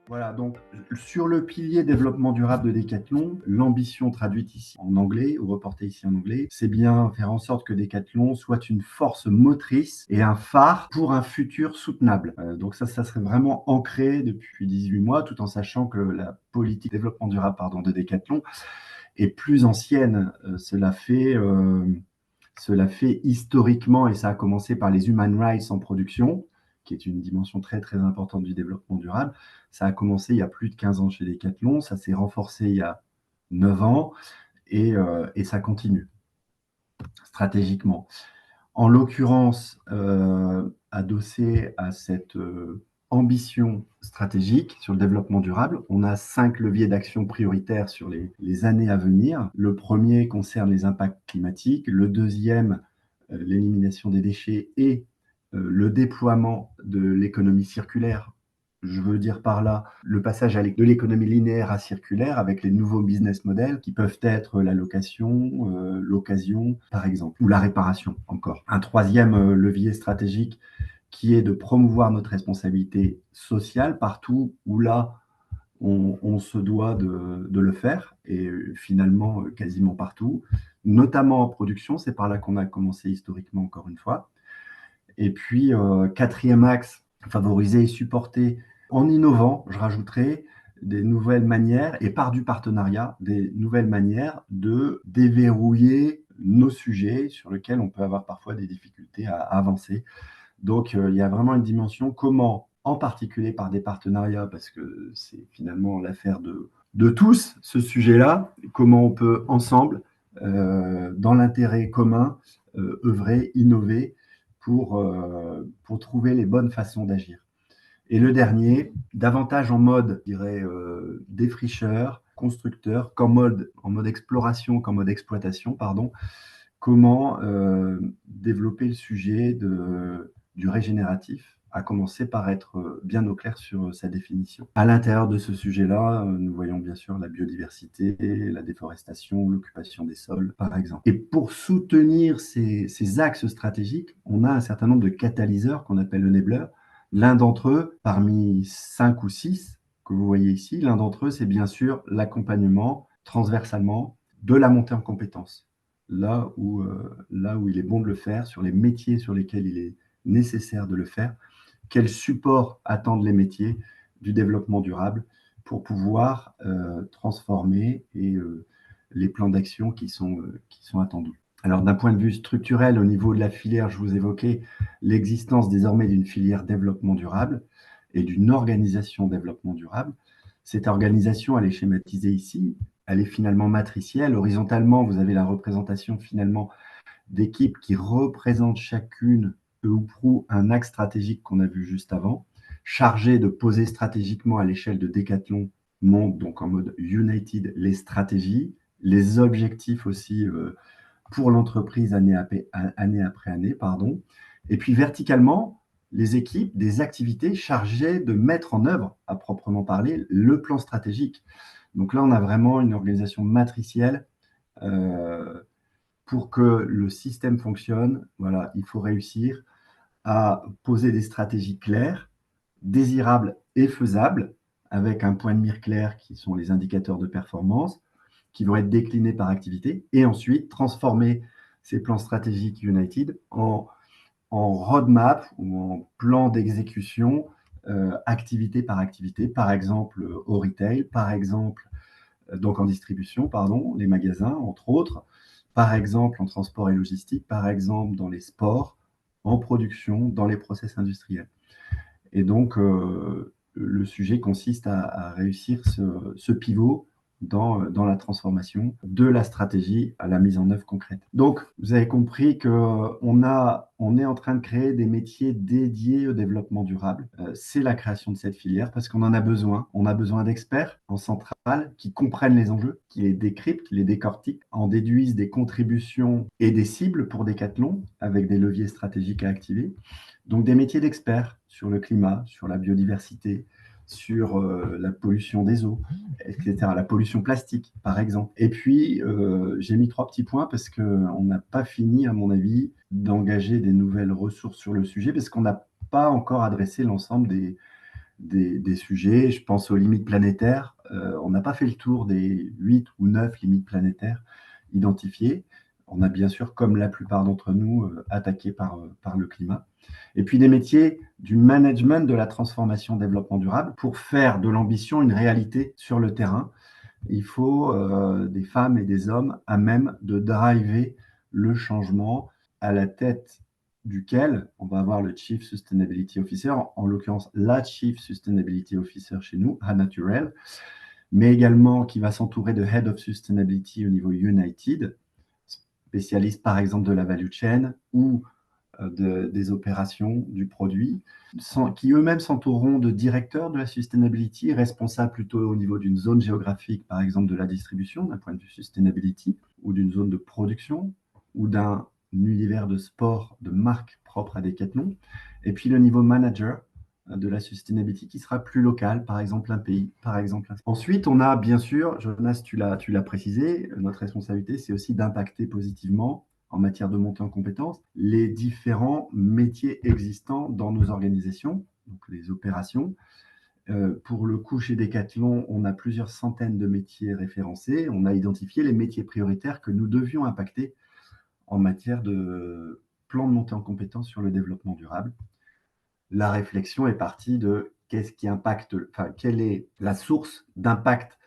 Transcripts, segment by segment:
Voilà, donc sur le pilier développement durable de Decathlon, l'ambition traduite ici en anglais, ou reportée ici en anglais, c'est bien faire en sorte que Decathlon soit une force motrice et un phare pour un futur soutenable. Donc ça serait vraiment ancré depuis 18 mois, tout en sachant que la politique développement durable de Decathlon est plus ancienne. Cela fait historiquement, et ça a commencé par les Human Rights en production, qui est une dimension très très importante du développement durable. Ça a commencé il y a plus de 15 ans chez Decathlon, ça s'est renforcé il y a 9 ans et ça continue stratégiquement. En l'occurrence, adossé à cette ambition stratégique sur le développement durable, on a 5 leviers d'action prioritaires sur les années à venir. Le premier concerne les impacts climatiques, le deuxième, l'élimination des déchets et le déploiement de l'économie circulaire. Je veux dire par là le passage de l'économie linéaire à circulaire avec les nouveaux business models qui peuvent être la location, l'occasion par exemple, ou la réparation encore. Un troisième levier stratégique qui est de promouvoir notre responsabilité sociale partout où là on se doit de le faire, et finalement quasiment partout, notamment en production, c'est par là qu'on a commencé historiquement encore une fois. Et puis, quatrième axe, favoriser et supporter en innovant, je rajouterai, des nouvelles manières, et par du partenariat, des nouvelles manières de déverrouiller nos sujets sur lesquels on peut avoir parfois des difficultés à avancer. Donc, il y a vraiment une dimension comment, en particulier par des partenariats, parce que c'est finalement l'affaire de tous, ce sujet-là, comment on peut ensemble, dans l'intérêt commun, œuvrer, innover pour trouver les bonnes façons d'agir. Et le dernier, davantage en mode, je dirais, défricheur, constructeur, en mode exploration qu'en mode exploitation, pardon, comment développer le sujet du régénératif, à commencer par être bien au clair sur sa définition. À l'intérieur de ce sujet-là, nous voyons bien sûr la biodiversité, la déforestation, l'occupation des sols, par exemple. Et pour soutenir ces axes stratégiques, on a un certain nombre de catalyseurs qu'on appelle enablers. L'un d'entre eux, parmi 5 ou 6 que vous voyez ici, l'un d'entre eux, c'est bien sûr l'accompagnement transversalement de la montée en compétences. Là où il est bon de le faire, sur les métiers sur lesquels il est nécessaire de le faire, quel support attendent les métiers du développement durable pour pouvoir transformer les plans d'action qui sont attendus. Alors, d'un point de vue structurel, au niveau de la filière, je vous évoquais l'existence désormais d'une filière développement durable et d'une organisation développement durable. Cette organisation, elle est schématisée ici, elle est finalement matricielle. Horizontalement, vous avez la représentation finalement d'équipes qui représentent chacune, peu ou prou, un axe stratégique qu'on a vu juste avant, chargé de poser stratégiquement à l'échelle de Decathlon Monde, donc en mode United, les stratégies, les objectifs aussi pour l'entreprise année après année. Pardon. Et puis verticalement, les équipes, des activités chargées de mettre en œuvre, à proprement parler, le plan stratégique. Donc là, on a vraiment une organisation matricielle pour que le système fonctionne. Voilà, il faut réussir à poser des stratégies claires, désirables et faisables, avec un point de mire clair qui sont les indicateurs de performance, qui vont être déclinés par activité, et ensuite transformer ces plans stratégiques United en roadmap ou en plan d'exécution activité par activité, par exemple au retail, par exemple donc en distribution, pardon, les magasins, entre autres, par exemple en transport et logistique, par exemple dans les sports, en production, dans les process industriels. Et donc, le sujet consiste à réussir ce pivot dans la transformation de la stratégie à la mise en œuvre concrète. Donc, vous avez compris qu'on est en train de créer des métiers dédiés au développement durable. C'est la création de cette filière parce qu'on en a besoin. On a besoin d'experts en centrale qui comprennent les enjeux, qui les décryptent, les décortiquent, en déduisent des contributions et des cibles pour Decathlon avec des leviers stratégiques à activer. Donc des métiers d'experts sur le climat, sur la biodiversité, sur la pollution des eaux, etc. La pollution plastique, par exemple. Et puis, j'ai mis 3 petits points parce qu'on n'a pas fini, à mon avis, d'engager des nouvelles ressources sur le sujet parce qu'on n'a pas encore adressé l'ensemble des sujets. Je pense aux limites planétaires. On n'a pas fait le tour des 8 ou 9 limites planétaires identifiées. On a bien sûr, comme la plupart d'entre nous, attaqué par le climat. Et puis des métiers du management de la transformation développement durable. Pour faire de l'ambition une réalité sur le terrain, il faut des femmes et des hommes à même de driver le changement, à la tête duquel on va avoir le Chief Sustainability Officer, en l'occurrence la Chief Sustainability Officer chez nous, Hannah Turrell, mais également qui va s'entourer de Head of Sustainability au niveau United, spécialiste par exemple de la value chain ou des opérations du produit, qui eux-mêmes s'entoureront de directeurs de la sustainability, responsables plutôt au niveau d'une zone géographique, par exemple de la distribution, d'un point de vue sustainability, ou d'une zone de production, ou d'un univers de sport, de marque propre à Decathlon. Et puis le niveau manager de la sustainability qui sera plus local, par exemple un pays, par exemple. Ensuite, on a bien sûr, Jonas, tu l'as précisé, notre responsabilité, c'est aussi d'impacter positivement en matière de montée en compétences, les différents métiers existants dans nos organisations, donc les opérations. Pour le coup, chez Decathlon, on a plusieurs centaines de métiers référencés. On a identifié les métiers prioritaires que nous devions impacter en matière de plan de montée en compétences sur le développement durable. La réflexion est partie de qu'est-ce qui impacte, enfin, quelle est la source d'impact,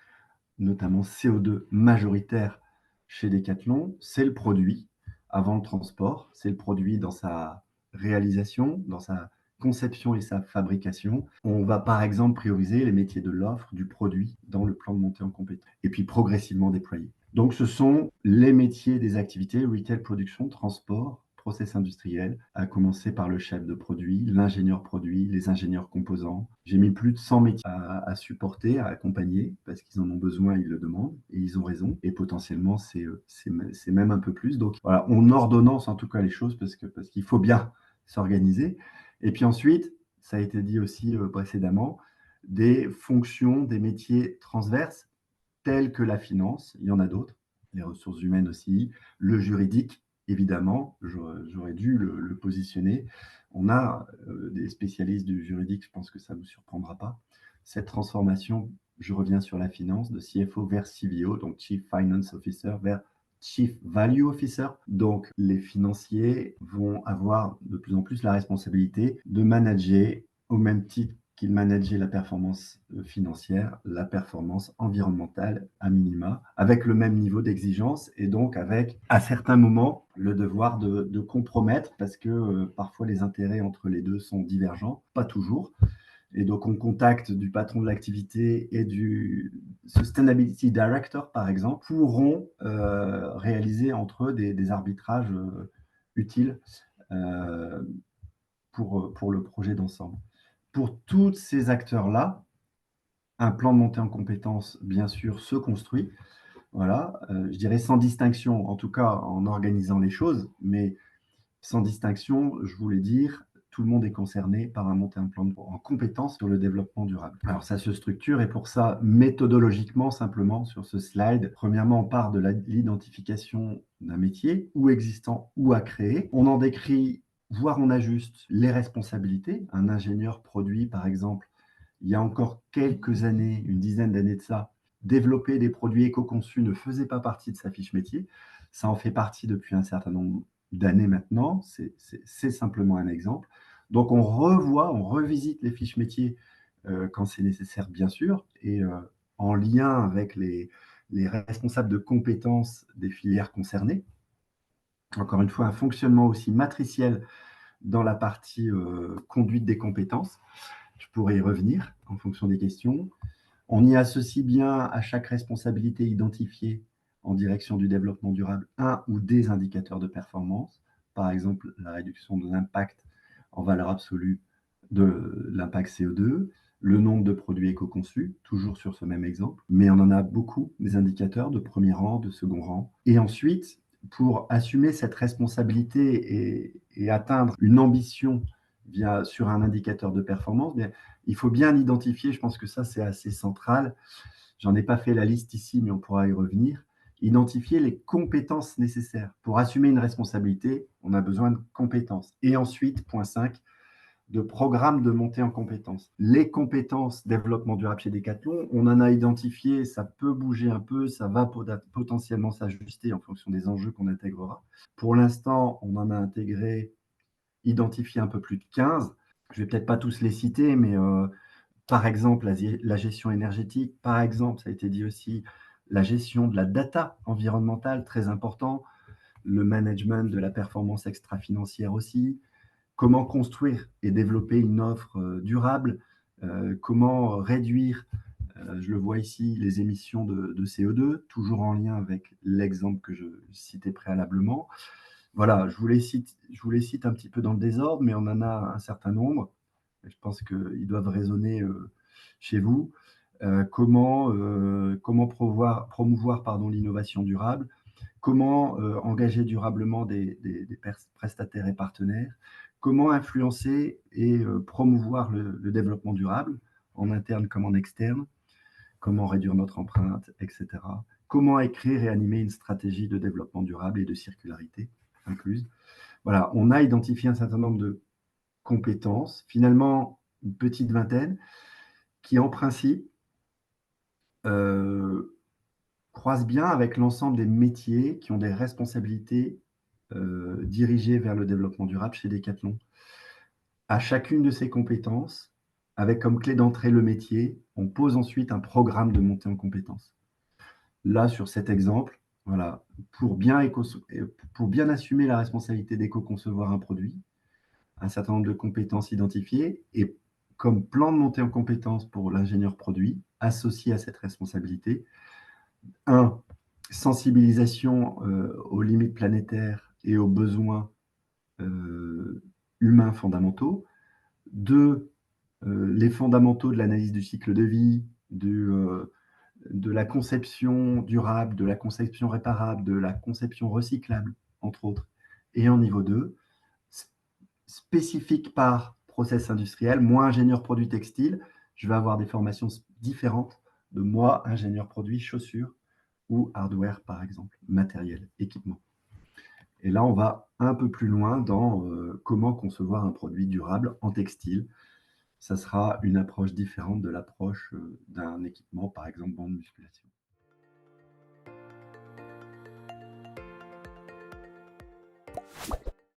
notamment CO2 majoritaire chez Decathlon, c'est le produit avant le transport, c'est le produit dans sa réalisation, dans sa conception et sa fabrication. On va par exemple prioriser les métiers de l'offre, du produit dans le plan de montée en compétence et puis progressivement déployer. Donc ce sont les métiers des activités, retail, production, transport, process industriel, à commencer par le chef de produit, l'ingénieur produit, les ingénieurs composants. J'ai mis plus de 100 métiers à supporter, à accompagner, parce qu'ils en ont besoin, ils le demandent, et ils ont raison. Et potentiellement, c'est même un peu plus. Donc voilà, on ordonnance en tout cas les choses, parce qu'il faut bien s'organiser. Et puis ensuite, ça a été dit aussi précédemment, des fonctions, des métiers transverses, tels que la finance, il y en a d'autres, les ressources humaines aussi, le juridique, évidemment, j'aurais dû le positionner. On a des spécialistes du juridique, je pense que ça ne vous surprendra pas. Cette transformation, je reviens sur la finance, de CFO vers CVO, donc Chief Finance Officer, vers Chief Value Officer. Donc, les financiers vont avoir de plus en plus la responsabilité de manager au même titre qu'ils manageaient la performance financière, la performance environnementale à minima, avec le même niveau d'exigence et donc avec, à certains moments, le devoir de compromettre parce que parfois les intérêts entre les deux sont divergents, pas toujours. Et donc, on contacte du patron de l'activité et du Sustainability Director, par exemple, pourront réaliser entre eux des arbitrages utiles pour le projet d'ensemble. Pour tous ces acteurs-là, un plan de montée en compétences, bien sûr, se construit. Voilà, je dirais sans distinction, en tout cas en organisant les choses, mais sans distinction, je voulais dire, tout le monde est concerné par un montée en plan en compétences sur le développement durable. Alors ça se structure et pour ça, méthodologiquement, simplement sur ce slide, premièrement, on part de l'identification d'un métier, ou existant ou à créer. On en décrit, voire on ajuste les responsabilités. Un ingénieur produit, par exemple, il y a encore quelques années, une dizaine d'années de ça, développer des produits éco-conçus ne faisait pas partie de sa fiche métier. Ça en fait partie depuis un certain nombre d'années maintenant. C'est simplement un exemple. Donc, on revoit, on revisite les fiches métiers quand c'est nécessaire, bien sûr, et en lien avec les responsables de compétences des filières concernées. Encore une fois, un fonctionnement aussi matriciel dans la partie conduite des compétences. Je pourrais y revenir en fonction des questions. On y associe bien à chaque responsabilité identifiée en direction du développement durable un ou des indicateurs de performance, par exemple la réduction de l'impact en valeur absolue de l'impact CO2, le nombre de produits éco-conçus, toujours sur ce même exemple, mais on en a beaucoup, des indicateurs de premier rang, de second rang. Et ensuite, pour assumer cette responsabilité et atteindre une ambition sur un indicateur de performance, bien, il faut bien identifier, je pense que ça c'est assez central, j'en ai pas fait la liste ici, mais on pourra y revenir, identifier les compétences nécessaires. Pour assumer une responsabilité, on a besoin de compétences. Et ensuite, point 5, de programme de montée en compétences. Les compétences développement durable chez Decathlon, on en a identifié, ça peut bouger un peu, ça va potentiellement s'ajuster en fonction des enjeux qu'on intégrera. Pour l'instant, on en a identifié un peu plus de 15. Je vais peut-être pas tous les citer, mais par exemple, la gestion énergétique, par exemple, ça a été dit aussi, la gestion de la data environnementale, très important, le management de la performance extra-financière aussi, comment construire et développer une offre durable, comment réduire, je le vois ici, les émissions de CO2, toujours en lien avec l'exemple que je citais préalablement. Voilà, je vous les cite un petit peu dans le désordre, mais on en a un certain nombre. Je pense qu'ils doivent résonner chez vous. Comment promouvoir l'innovation durable, comment engager durablement des prestataires et partenaires, comment influencer et promouvoir le développement durable, en interne comme en externe, comment réduire notre empreinte, etc. Comment écrire et animer une stratégie de développement durable et de circularité incluse. Voilà, on a identifié un certain nombre de compétences, finalement une petite vingtaine, qui en principe croisent bien avec l'ensemble des métiers qui ont des responsabilités dirigées vers le développement durable chez Decathlon. À chacune de ces compétences, avec comme clé d'entrée le métier, on pose ensuite un programme de montée en compétences. Là, sur cet exemple, voilà, pour bien assumer la responsabilité d'éco-concevoir un produit, un certain nombre de compétences identifiées et comme plan de montée en compétences pour l'ingénieur produit associé à cette responsabilité. 1. Sensibilisation aux limites planétaires et aux besoins humains fondamentaux. 2. Les fondamentaux de l'analyse du cycle de vie, de la conception durable, de la conception réparable, de la conception recyclable, entre autres. Et en niveau 2, spécifique par process industriel. Moi, ingénieur produit textile, je vais avoir des formations différentes de moi, ingénieur produit chaussures ou hardware, par exemple, matériel, équipement. Et là, on va un peu plus loin dans comment concevoir un produit durable en textile. Ça sera une approche différente de l'approche d'un équipement, par exemple, banc de musculation.